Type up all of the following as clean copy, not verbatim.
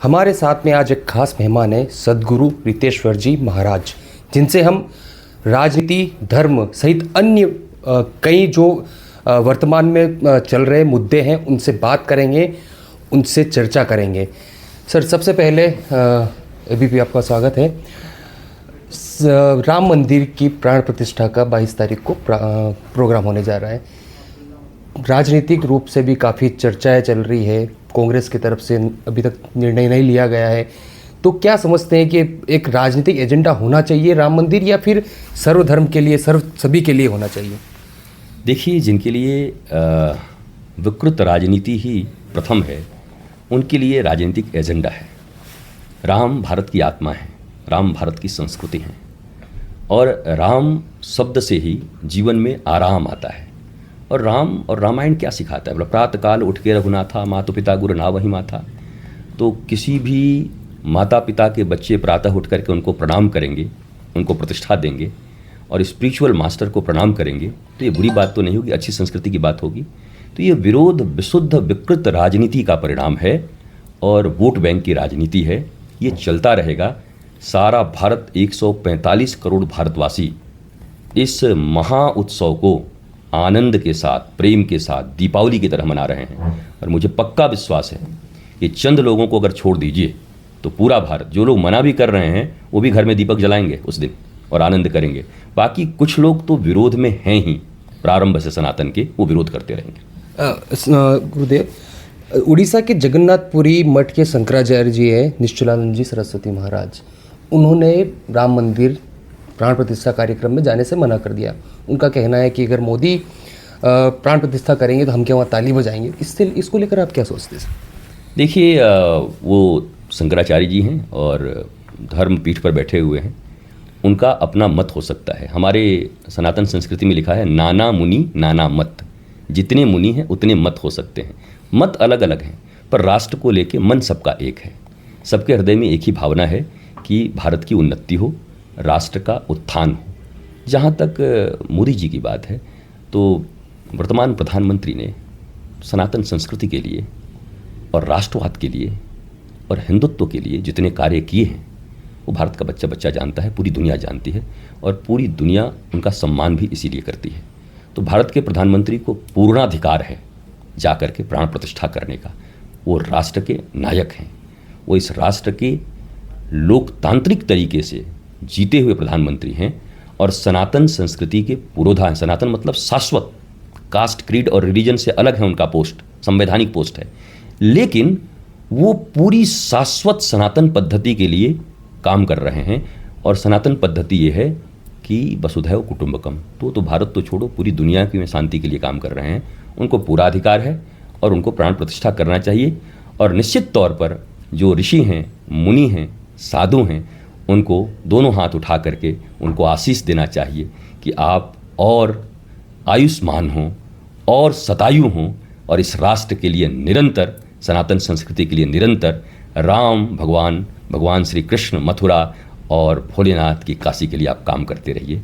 हमारे साथ में आज एक खास मेहमान है सद्गुरु रितेश्वर जी महाराज, जिनसे हम राजनीति, धर्म सहित अन्य कई जो वर्तमान में चल रहे मुद्दे हैं उनसे बात करेंगे, उनसे चर्चा करेंगे। सर, सबसे पहले एबीपी आपका स्वागत है। राम मंदिर की प्राण प्रतिष्ठा का 22 तारीख को प्रोग्राम होने जा रहा है। राजनीतिक रूप से भी काफ़ी चर्चाएं चल रही है, कांग्रेस की तरफ से अभी तक निर्णय नहीं लिया गया है। तो क्या समझते हैं कि एक राजनीतिक एजेंडा होना चाहिए राम मंदिर, या फिर सर्वधर्म के लिए, सभी के लिए होना चाहिए? देखिए, जिनके लिए विकृत राजनीति ही प्रथम है, उनके लिए राजनीतिक एजेंडा है। राम भारत की आत्मा है, राम भारत की संस्कृति है, और राम शब्द से ही जीवन में आराम आता है। और राम और रामायण क्या सिखाता है? प्रातः काल उठ के रघुनाथा, मातु पिता गुरु नावहि माथा। तो किसी भी माता पिता के बच्चे प्रातः उठ करके उनको प्रणाम करेंगे, उनको प्रतिष्ठा देंगे और स्पिरिचुअल मास्टर को प्रणाम करेंगे, तो ये बुरी बात तो नहीं होगी, अच्छी संस्कृति की बात होगी। तो ये विरोध विशुद्ध विकृत राजनीति का परिणाम है और वोट बैंक की राजनीति है। ये चलता रहेगा। सारा भारत, 145 करोड़ भारतवासी इस महा उत्सव को आनंद के साथ, प्रेम के साथ, दीपावली की तरह मना रहे हैं। और मुझे पक्का विश्वास है कि चंद लोगों को अगर छोड़ दीजिए तो पूरा भारत, जो लोग मना भी कर रहे हैं वो भी घर में दीपक जलाएंगे उस दिन और आनंद करेंगे। बाकी कुछ लोग तो विरोध में हैं ही, प्रारंभ से सनातन के, वो विरोध करते रहेंगे। गुरुदेव, उड़ीसा के जगन्नाथपुरी मठ के शंकराचार्य जी है निश्चलानंद जी सरस्वती महाराज, उन्होंने राम मंदिर प्राण प्रतिष्ठा कार्यक्रम में जाने से मना कर दिया। उनका कहना है कि अगर मोदी प्राण प्रतिष्ठा करेंगे तो हम क्या वहाँ ताली बजाएंगे। इसको लेकर आप क्या सोचते हैं? देखिए, वो शंकराचार्य जी हैं और धर्म पीठ पर बैठे हुए हैं, उनका अपना मत हो सकता है। हमारे सनातन संस्कृति में लिखा है नाना मुनि नाना मत, जितने मुनि हैं उतने मत हो सकते हैं। मत अलग अलग हैं, पर राष्ट्र को लेके मन सबका एक है। सबके हृदय में एक ही भावना है कि भारत की उन्नति हो, राष्ट्र का उत्थान हो। जहाँ तक मोदी जी की बात है, तो वर्तमान प्रधानमंत्री ने सनातन संस्कृति के लिए और राष्ट्रवाद के लिए और हिंदुत्व के लिए जितने कार्य किए हैं वो भारत का बच्चा बच्चा जानता है, पूरी दुनिया जानती है, और पूरी दुनिया उनका सम्मान भी इसीलिए करती है। तो भारत के प्रधानमंत्री को पूर्णाधिकार है जाकर के प्राण प्रतिष्ठा करने का। वो राष्ट्र के नायक हैं, वो इस राष्ट्र के लोकतांत्रिक तरीके से जीते हुए प्रधानमंत्री हैं और सनातन संस्कृति के पुरोधा हैं। सनातन मतलब शाश्वत, कास्ट, क्रीड और रिलीजन से अलग है उनका पोस्ट, संवैधानिक पोस्ट है, लेकिन वो पूरी शाश्वत सनातन पद्धति के लिए काम कर रहे हैं। और सनातन पद्धति ये है कि वसुधैव कुटुंबकम, तो भारत तो छोड़ो, पूरी दुनिया की में शांति के लिए काम कर रहे हैं। उनको पूरा अधिकार है और उनको प्राण प्रतिष्ठा करना चाहिए। और निश्चित तौर पर जो ऋषि हैं, मुनि हैं, साधु हैं, उनको दोनों हाथ उठा करके उनको आशीष देना चाहिए कि आप और आयुष्मान हों और शतायु हों, और इस राष्ट्र के लिए निरंतर, सनातन संस्कृति के लिए निरंतर राम भगवान श्री कृष्ण मथुरा और भोलेनाथ की काशी के लिए आप काम करते रहिए।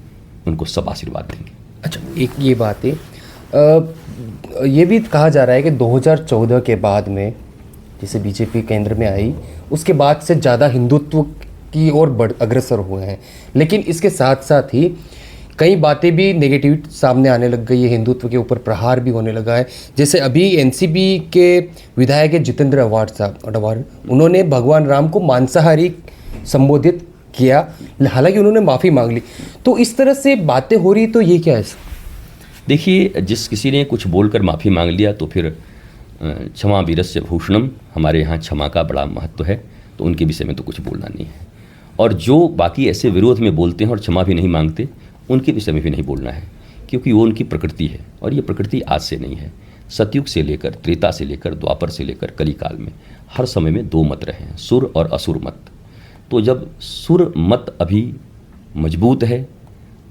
उनको सब आशीर्वाद देंगे। अच्छा, एक ये बात है, ये भी कहा जा रहा है कि 2014 के बाद में, जैसे बीजेपी केंद्र में आई, उसके बाद से ज़्यादा हिंदुत्व की ओर अग्रसर हुए हैं। लेकिन इसके साथ साथ ही कई बातें भी नेगेटिव सामने आने लग गई है, हिंदुत्व के ऊपर प्रहार भी होने लगा है। जैसे अभी एनसीपी के विधायक जितेंद्र अडवाणी, उन्होंने भगवान राम को मांसाहारी संबोधित किया, हालांकि उन्होंने माफ़ी मांग ली। तो इस तरह से बातें हो रही, तो ये क्या है? देखिए, जिस किसी ने कुछ बोलकर माफ़ी मांग लिया तो फिर क्षमा वीरस्य भूषणम, हमारे यहाँ क्षमा का बड़ा महत्व है, तो उनके विषय में तो कुछ बोलना नहीं है। और जो बाकी ऐसे विरोध में बोलते हैं और क्षमा भी नहीं मांगते, उनके विषय में भी नहीं बोलना है, क्योंकि वो उनकी प्रकृति है। और ये प्रकृति आज से नहीं है, सतयुग से लेकर, त्रेता से लेकर, द्वापर से लेकर कली काल में हर समय में दो मत रहे हैं, सुर और असुर मत। तो जब सुर मत अभी मजबूत है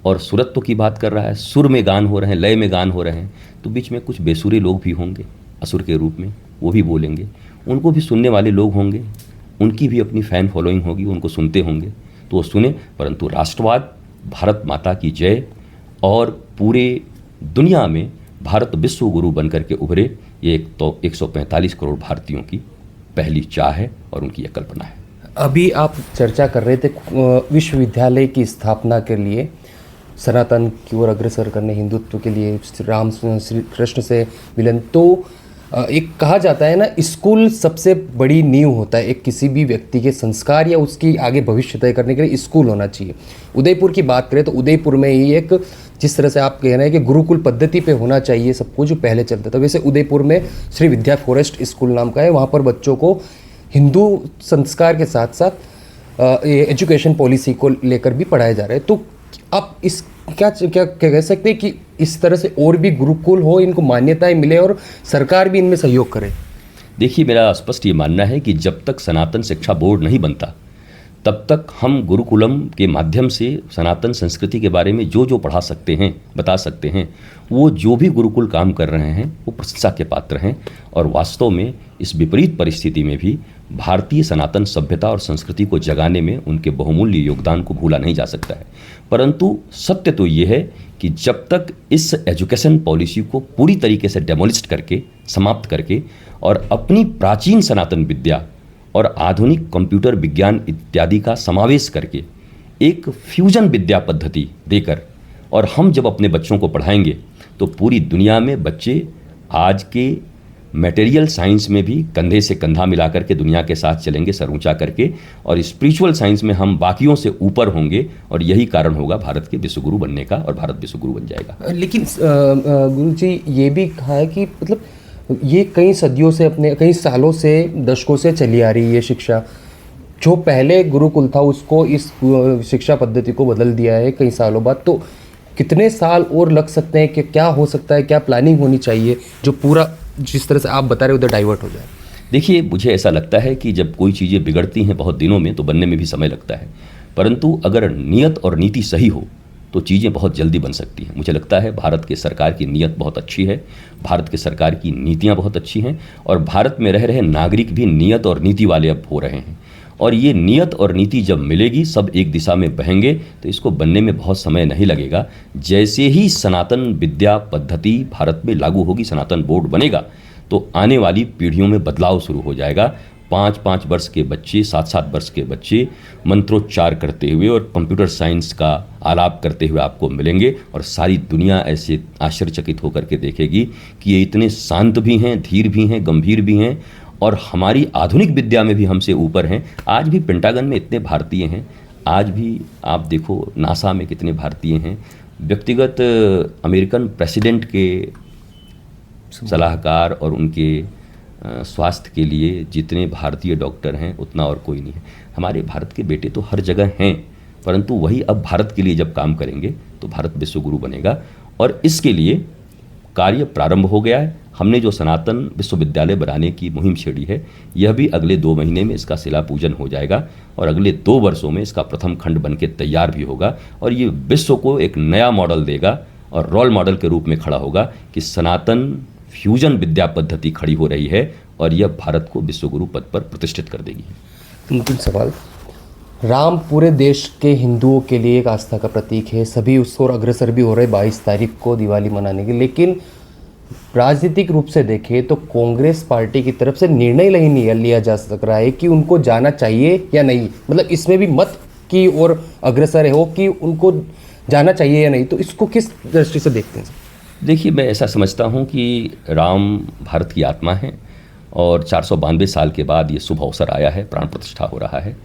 और सुरत्व की बात कर रहा है, सुर में गान हो रहे हैं, लय में गान हो रहे हैं, तो बीच में कुछ बेसुरे लोग भी होंगे असुर के रूप में, वो भी बोलेंगे, उनको भी सुनने वाले लोग होंगे, उनकी भी अपनी फ़ैन फॉलोइंग होगी, उनको सुनते होंगे, तो वो सुने। परंतु राष्ट्रवाद, भारत माता की जय, और पूरे दुनिया में भारत विश्व गुरु बनकर के उभरे, ये एक तो 145 करोड़ भारतीयों की पहली चाह है और उनकी यह कल्पना है। अभी आप चर्चा कर रहे थे विश्वविद्यालय की स्थापना के लिए सनातन की ओर अग्रसर करने, हिंदुत्व के लिए राम श्री कृष्ण से मिलन। तो एक कहा जाता है ना, स्कूल सबसे बड़ी नींव होता है एक किसी भी व्यक्ति के संस्कार या उसकी आगे भविष्य तय करने के लिए स्कूल होना चाहिए। उदयपुर की बात करें तो उदयपुर में ही एक, जिस तरह से आप कह रहे हैं कि गुरुकुल पद्धति पे होना चाहिए सब कुछ जो पहले चलता था, वैसे उदयपुर में श्री विद्या फॉरेस्ट स्कूल नाम का है। वहाँ पर बच्चों को हिंदू संस्कार के साथ साथ एजुकेशन पॉलिसी को लेकर भी पढ़ाया जा रहा है। तो आप इस क्या कह सकते हैं कि इस तरह से और भी गुरुकुल हो, इनको मान्यताएं मिले और सरकार भी इनमें सहयोग करे? देखिए, मेरा स्पष्ट ये मानना है कि जब तक सनातन शिक्षा बोर्ड नहीं बनता तब तक हम गुरुकुलम के माध्यम से सनातन संस्कृति के बारे में जो जो पढ़ा सकते हैं, बता सकते हैं, वो जो भी गुरुकुल काम कर रहे हैं वो प्रशंसा के पात्र हैं। और वास्तव में इस विपरीत परिस्थिति में भी भारतीय सनातन सभ्यता और संस्कृति को जगाने में उनके बहुमूल्य योगदान को भूला नहीं जा सकता है। परंतु सत्य तो ये है कि जब तक इस एजुकेशन पॉलिसी को पूरी तरीके से डेमोलिस्ट करके, समाप्त करके और अपनी प्राचीन सनातन विद्या और आधुनिक कंप्यूटर विज्ञान इत्यादि का समावेश करके एक फ्यूजन विद्या पद्धति देकर और हम जब अपने बच्चों को पढ़ाएंगे तो पूरी दुनिया में बच्चे आज के मटेरियल साइंस में भी कंधे से कंधा मिला करके दुनिया के साथ चलेंगे, सर ऊंचा करके, और स्पिरिचुअल साइंस में हम बाकियों से ऊपर होंगे। और यही कारण होगा भारत के विश्वगुरु बनने का, और भारत विश्वगुरु बन जाएगा। लेकिन गुरु जी ये भी कहा है कि मतलब ये कई सदियों से, अपने कई सालों से, दशकों से चली आ रही है ये शिक्षा। जो पहले गुरुकुल था उसको इस शिक्षा पद्धति को बदल दिया है कई सालों बाद। तो कितने साल और लग सकते हैं, कि क्या हो सकता है, क्या प्लानिंग होनी चाहिए जो पूरा जिस तरह से आप बता रहे हो उधर डाइवर्ट हो जाए? देखिए, मुझे ऐसा लगता है कि जब कोई चीज़ें बिगड़ती हैं बहुत दिनों में तो बनने में भी समय लगता है, परंतु अगर नियत और नीति सही हो तो चीज़ें बहुत जल्दी बन सकती हैं। मुझे लगता है भारत के सरकार की नीयत बहुत अच्छी है, भारत के सरकार की नीतियाँ बहुत अच्छी हैं, और भारत में रह रहे नागरिक भी नियत और नीति वाले अब हो रहे हैं। और ये नियत और नीति जब मिलेगी, सब एक दिशा में बहेंगे, तो इसको बनने में बहुत समय नहीं लगेगा। जैसे ही सनातन विद्या पद्धति भारत में लागू होगी, सनातन बोर्ड बनेगा, तो आने वाली पीढ़ियों में बदलाव शुरू हो जाएगा। 5-5 वर्ष के बच्चे, 7-7 वर्ष के बच्चे मंत्रोच्चार करते हुए और कंप्यूटर साइंस का आलाप करते हुए आपको मिलेंगे, और सारी दुनिया ऐसे आश्चर्यचकित होकर के देखेगी कि ये इतने शांत भी हैं, धीर भी हैं, गंभीर भी हैं, और हमारी आधुनिक विद्या में भी हमसे ऊपर हैं। आज भी पेंटागन में इतने भारतीय हैं, आज भी आप देखो नासा में कितने भारतीय हैं, व्यक्तिगत अमेरिकन प्रेसिडेंट के सलाहकार और उनके स्वास्थ्य के लिए जितने भारतीय डॉक्टर हैं उतना और कोई नहीं है। हमारे भारत के बेटे तो हर जगह हैं, परंतु वही अब भारत के लिए जब काम करेंगे तो भारत विश्वगुरु बनेगा। और इसके लिए कार्य प्रारंभ हो गया है। हमने जो सनातन विश्वविद्यालय बनाने की मुहिम छेड़ी है, यह भी अगले 2 महीने में इसका शिला पूजन हो जाएगा, और अगले 2 वर्षों में इसका प्रथम खंड बन के तैयार भी होगा। और ये विश्व को एक नया मॉडल देगा और रोल मॉडल के रूप में खड़ा होगा कि सनातन फ्यूजन विद्या पद्धति खड़ी हो रही है, और यह भारत को विश्वगुरु पद पर प्रतिष्ठित कर देगी। अंतिम सवाल, राम पूरे देश के हिंदुओं के लिए एक आस्था का प्रतीक है, सभी उसको और अग्रसर भी हो रहे 22 तारीख को दिवाली मनाने की। लेकिन राजनीतिक रूप से देखें तो कांग्रेस पार्टी की तरफ से निर्णय नहीं लिया जा सक रहा है कि उनको जाना चाहिए या नहीं। मतलब इसमें भी मत की ओर अग्रसर हो कि उनको जाना चाहिए या नहीं। तो इसको किस दृष्टि से देखते हैं? देखिए, मैं ऐसा समझता हूँ कि राम भारत की आत्मा है, और 492 साल के बाद ये शुभ अवसर आया है, प्राण प्रतिष्ठा हो रहा है,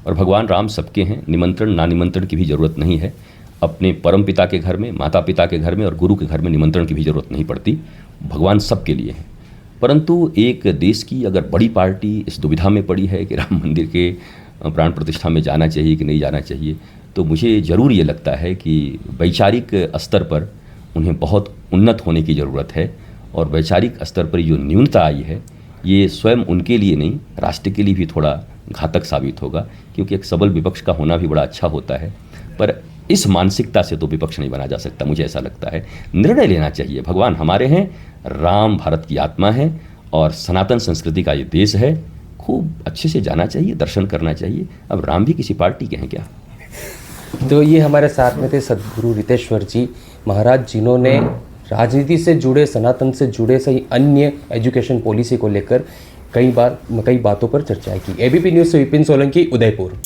और भगवान राम सबके हैं, निमंत्रण ना निमंत्रण की भी ज़रूरत नहीं है। अपने परम पिता के घर में, माता पिता के घर में और गुरु के घर में निमंत्रण की भी ज़रूरत नहीं पड़ती। भगवान सबके लिए हैं। परंतु एक देश की अगर बड़ी पार्टी इस दुविधा में पड़ी है कि राम मंदिर के प्राण प्रतिष्ठा में जाना चाहिए कि नहीं जाना चाहिए, तो मुझे ज़रूर ये लगता है कि वैचारिक स्तर पर उन्हें बहुत उन्नत होने की ज़रूरत है। और वैचारिक स्तर पर जो न्यूनता आई है, ये स्वयं उनके लिए नहीं, राष्ट्र के लिए भी थोड़ा घातक साबित होगा, क्योंकि एक सबल विपक्ष का होना भी बड़ा अच्छा होता है, पर इस मानसिकता से तो विपक्ष नहीं बना जा सकता। मुझे ऐसा लगता है निर्णय लेना चाहिए। भगवान हमारे हैं, राम भारत की आत्मा है, और सनातन संस्कृति का ये देश है। खूब अच्छे से जाना चाहिए, दर्शन करना चाहिए। अब राम भी किसी पार्टी के हैं क्या? तो ये हमारे साथ में थे सद्गुरु रितेश्वर जी महाराज, जिन्होंने राजनीति से जुड़े, सनातन से जुड़े सही अन्य एजुकेशन पॉलिसी को लेकर कई बातों पर चर्चाएं की। एबीपी न्यूज़ से विपिन सोलंकी, उदयपुर।